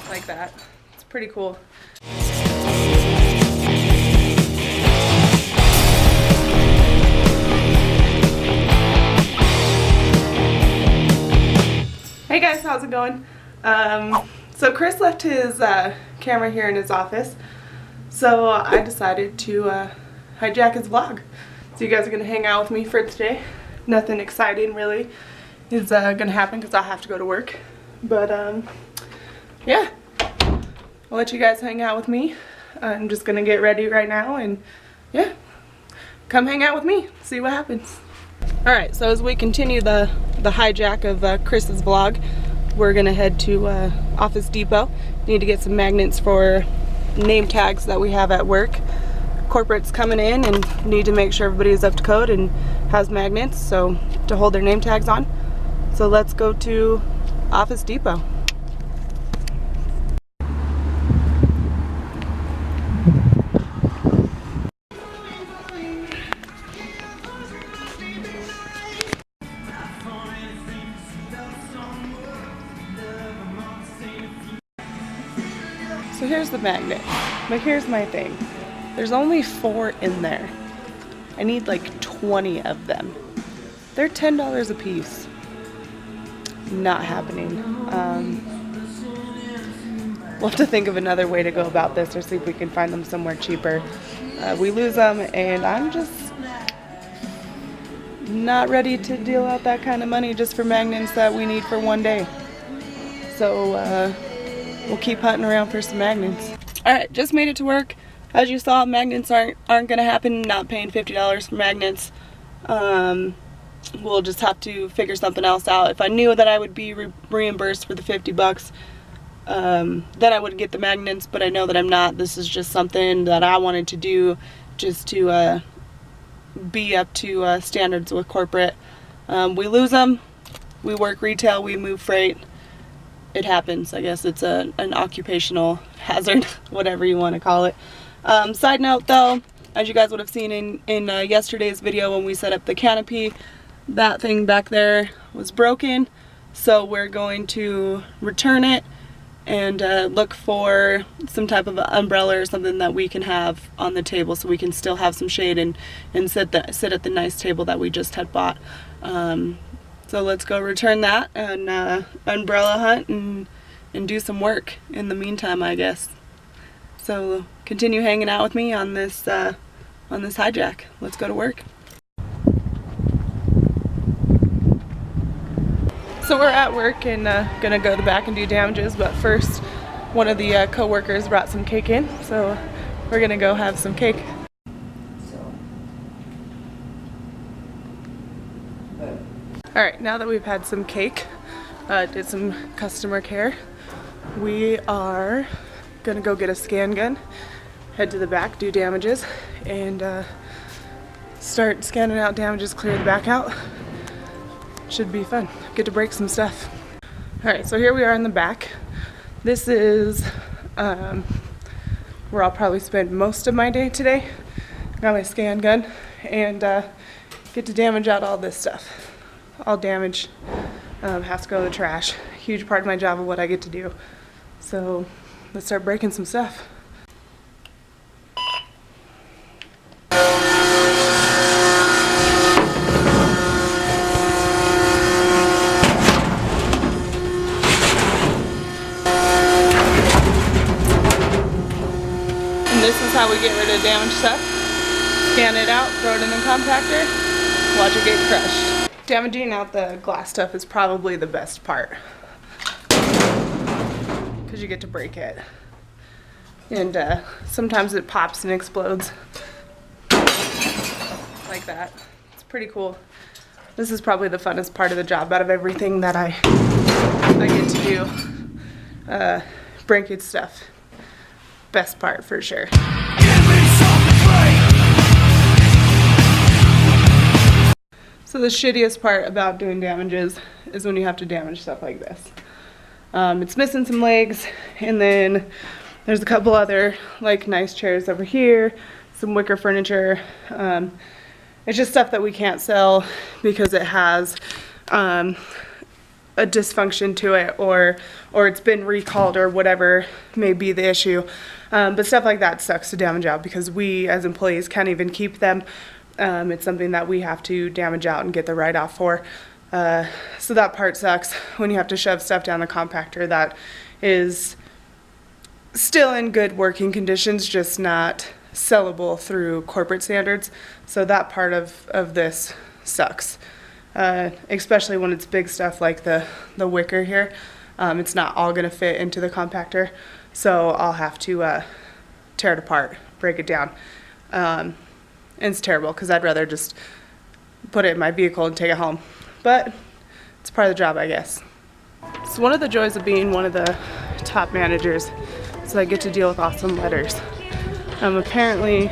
like that. It's pretty cool. Hey guys, how's it going? So Chris left his camera here in his office, so I decided to hijack his vlog. So you guys are gonna hang out with me for today. Nothing exciting really is gonna happen because I'll have to go to work. But yeah, I'll let you guys hang out with me. I'm just gonna get ready right now and yeah, come hang out with me, see what happens. Alright, so as we continue the hijack of Chris's vlog, we're gonna head to Office Depot. Need to get some magnets for name tags that we have at work. Corporate's coming in and need to make sure everybody is up to code and has magnets so to hold their name tags on. So let's go to Office Depot. So here's the magnet, but here's my thing. There's only 4 in there. I need like 20 of them. They're $10 a piece. Not happening. We'll have to think of another way to go about this or see if we can find them somewhere cheaper. We lose them and I'm just not ready to deal out that kind of money just for magnets that we need for one day. So we'll keep hunting around for some magnets. Alright, just made it to work. As you saw, magnets aren't gonna happen. Not paying $50 for magnets. We'll just have to figure something else out. If I knew that I would be reimbursed for the 50 bucks, then I would get the magnets, but I know that I'm not. This is just something that I wanted to do just to be up to standards with corporate. We lose them. We work retail, we move freight. It happens. I guess it's an occupational hazard, whatever you want to call it. Side note though, as you guys would have seen in yesterday's video when we set up the canopy, that thing back there was broken, so we're going to return it and look for some type of umbrella or something that we can have on the table so we can still have some shade and sit at the nice table that we just had bought. So let's go return that and umbrella hunt and do some work in the meantime, I guess. So continue hanging out with me on this hijack. Let's go to work. So we're at work and gonna go to the back and do damages, but first one of the co-workers brought some cake in, so we're gonna go have some cake. Alright, now that we've had some cake, did some customer care, we are gonna go get a scan gun, head to the back, do damages, and start scanning out damages, clear the back out. Should be fun. Get to break some stuff. Alright, so here we are in the back. This is where I'll probably spend most of my day today. Got my scan gun and get to damage out all this stuff. All damage has to go in the trash. Huge part of my job of what I get to do. So let's start breaking some stuff. And this is how we get rid of damaged stuff. Scan it out, throw it in the compactor, watch it get crushed. Damaging out the glass stuff is probably the best part because you get to break it. And sometimes it pops and explodes like that. It's pretty cool. This is probably the funnest part of the job out of everything that I get to do. Breaking stuff. Best part for sure. So the shittiest part about doing damages is when you have to damage stuff like this. It's missing some legs, and then there's a couple other like nice chairs over here, some wicker furniture. It's just stuff that we can't sell because it has a a dysfunction to it, or it's been recalled, or whatever may be the issue. But stuff like that sucks to damage out because we as employees can't even keep them. It's something that we have to damage out and get the write-off for. So that part sucks when you have to shove stuff down the compactor that is still in good working conditions, just not sellable through corporate standards. So that part of this sucks, especially when it's big stuff like the wicker here. It's not all gonna fit into the compactor, so I'll have to tear it apart, break it down. And it's terrible because I'd rather just put it in my vehicle and take it home, but it's part of the job, I guess. So one of the joys of being one of the top managers is I get to deal with awesome letters. Apparently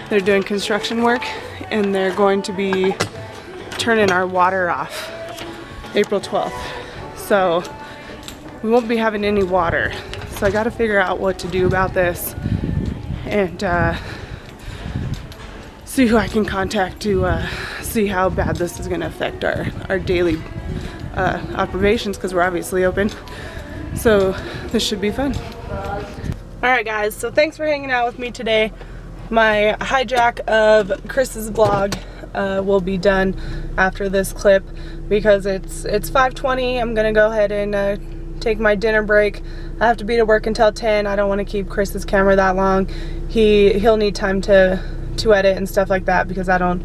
they're doing construction work and they're going to be turning our water off April 12th. So we won't be having any water. So I got to figure out what to do about this and see who I can contact to see how bad this is going to affect our daily operations, because we're obviously open. So this should be fun. Alright guys, so thanks for hanging out with me today. My hijack of Chris's vlog will be done after this clip because it's 5:20. I'm gonna go ahead and take my dinner break. I have to be to work until 10. I don't want to keep Chris's camera that long. He'll need time to edit and stuff like that because I don't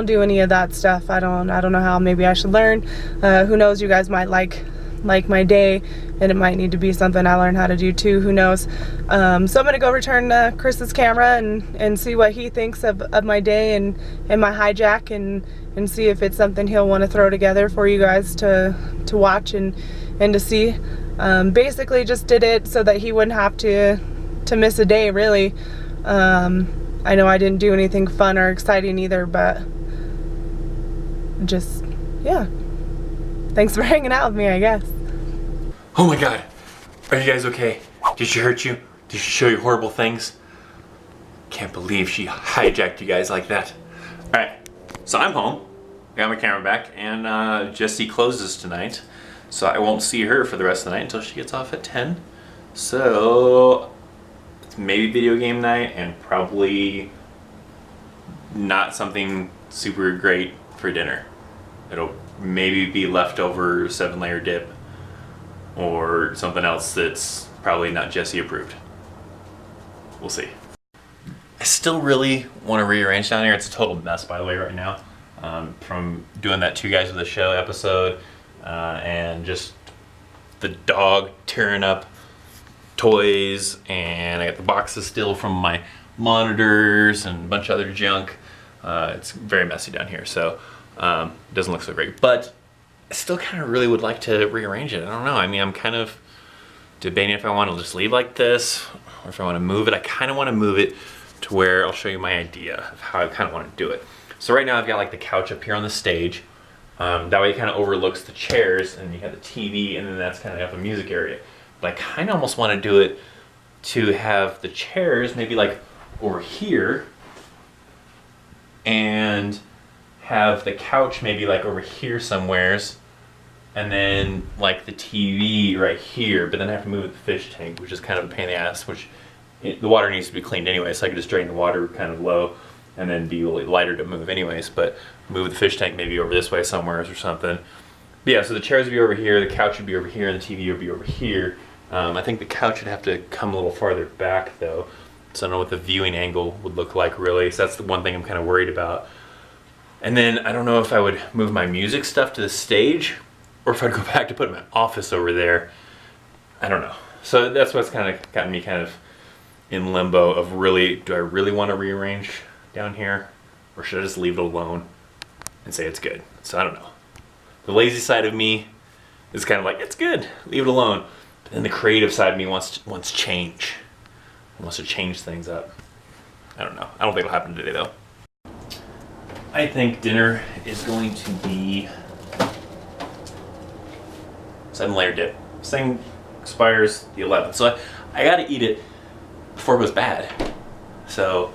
do any of that stuff. I don't know how. Maybe I should learn. Who knows, you guys might like my day, and it might need to be something I learn how to do too, who knows. So I'm gonna go return Chris's camera and see what he thinks of my day and my hijack, and see if it's something he'll want to throw together for you guys to watch and to see. Basically just did it so that he wouldn't have to miss a day, really. I know I didn't do anything fun or exciting either, but just, yeah. Thanks for hanging out with me, I guess. Oh my god. Are you guys okay? Did she hurt you? Did she show you horrible things? Can't believe she hijacked you guys like that. Alright, so I'm home. I got my camera back, and Jessie closes tonight. So I won't see her for the rest of the night until she gets off at 10. So it's maybe video game night, and probably not something super great for dinner. It'll maybe be leftover 7-layer dip or something else that's probably not Jessie approved. We'll see. I still really want to rearrange down here. It's a total mess, by the way, right now. From doing that Two Guys with a Show episode and just the dog tearing up toys, and I got the boxes still from my monitors and a bunch of other junk. It's very messy down here, so it doesn't look so great, but I still kind of really would like to rearrange it. I don't know. I mean, I'm kind of debating if I want to just leave like this or if I want to move it. I kind of want to move it to where I'll show you my idea of how I kind of want to do it. So right now I've got like the couch up here on the stage. That way it kind of overlooks the chairs, and you have the TV, and then that's kind of a music area. But I kind of almost want to do it to have the chairs maybe like over here, and have the couch maybe like over here somewheres, and then like the TV right here. But then I have to move the fish tank, which is kind of a pain in the ass, which the water needs to be cleaned anyway, so I could just drain the water kind of low and then be a little lighter to move anyways. But move the fish tank maybe over this way somewheres or something. But yeah, so the chairs would be over here, the couch would be over here, and the TV would be over here. I think the couch would have to come a little farther back though, so I don't know what the viewing angle would look like really. So that's the one thing I'm kind of worried about. And then I don't know if I would move my music stuff to the stage, or if I'd go back to put my office over there. I don't know. So that's what's kind of gotten me kind of in limbo of really, do I really want to rearrange down here, or should I just leave it alone and say it's good? So I don't know. The lazy side of me is kind of like, it's good, leave it alone. But then the creative side of me wants change. It wants to change things up. I don't know. I don't think it'll happen today though. I think dinner is going to be 7-layer dip. This thing expires the 11th, so I gotta eat it before it goes bad. So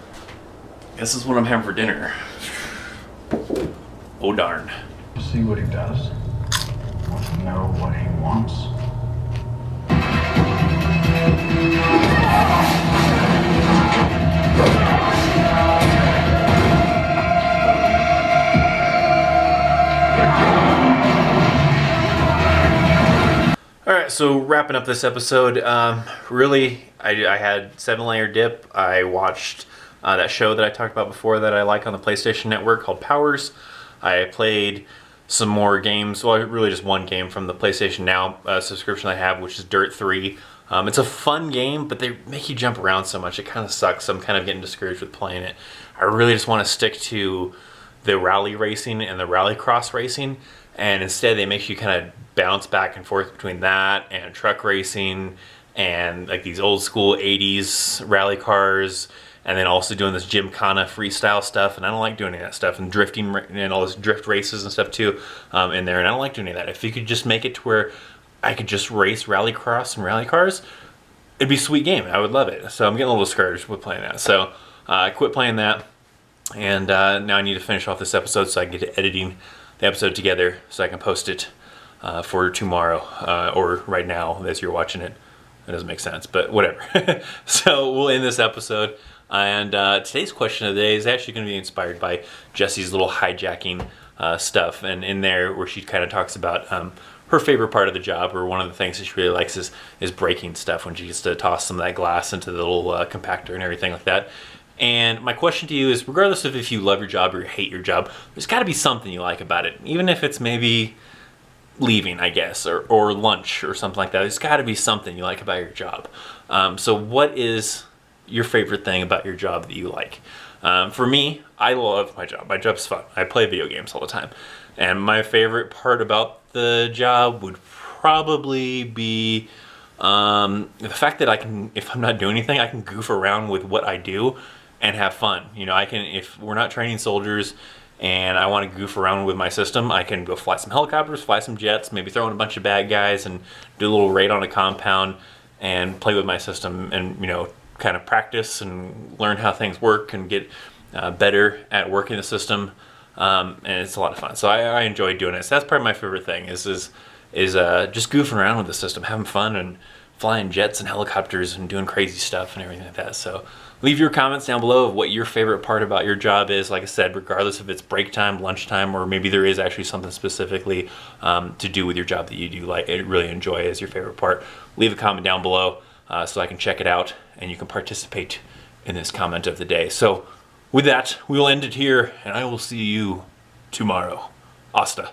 this is what I'm having for dinner. Oh darn. See what he does. know what he wants. Alright, so wrapping up this episode, really, I had 7-layer dip. I watched that show that I talked about before that I like on the PlayStation Network called Powers. I played some more games, well, really just one game from the PlayStation Now subscription I have, which is Dirt 3. It's a fun game, but they make you jump around so much, it kind of sucks, so I'm kind of getting discouraged with playing it. I really just want to stick to the rally racing and the rallycross racing, and instead they make you kind of bounce back and forth between that and truck racing and like these old school 80s rally cars, and then also doing this gymkhana freestyle stuff, and I don't like doing any of that stuff, and drifting and all this drift races and stuff too in there, and I don't like doing any of that. If you could just make it to where I could just race rallycross and rally cars, it'd be a sweet game. I would love it. So I'm getting a little discouraged with playing that. So I quit playing that, and now I need to finish off this episode so I can get to editing the episode together so I can post it for tomorrow or right now as you're watching it. That doesn't make sense, but whatever. So we'll end this episode. And today's question of the day is actually going to be inspired by Jessie's little hijacking stuff. And in there where she kind of talks about her favorite part of the job, or one of the things that she really likes is breaking stuff when she gets to toss some of that glass into the little compactor and everything like that. And my question to you is, regardless of if you love your job or you hate your job, there's got to be something you like about it. Even if it's maybe leaving, I guess, or lunch or something like that. There's got to be something you like about your job. So what is your favorite thing about your job that you like? For me, I love my job. My job's fun. I play video games all the time. And my favorite part about the job would probably be the fact that I can, if I'm not doing anything, I can goof around with what I do and have fun. You know, I can, if we're not training soldiers and I want to goof around with my system, I can go fly some helicopters, fly some jets, maybe throw in a bunch of bad guys and do a little raid on a compound and play with my system and, you know, kind of practice and learn how things work and get better at working the system. And it's a lot of fun. So I enjoy doing it. So that's probably my favorite thing is just goofing around with the system, having fun and flying jets and helicopters and doing crazy stuff and everything like that. So leave your comments down below of what your favorite part about your job is. Like I said, regardless if it's break time, lunchtime, or maybe there is actually something specifically to do with your job that you do like really enjoy as your favorite part. Leave a comment down below so I can check it out and you can participate in this comment of the day. So with that, we will end it here and I will see you tomorrow. Hasta.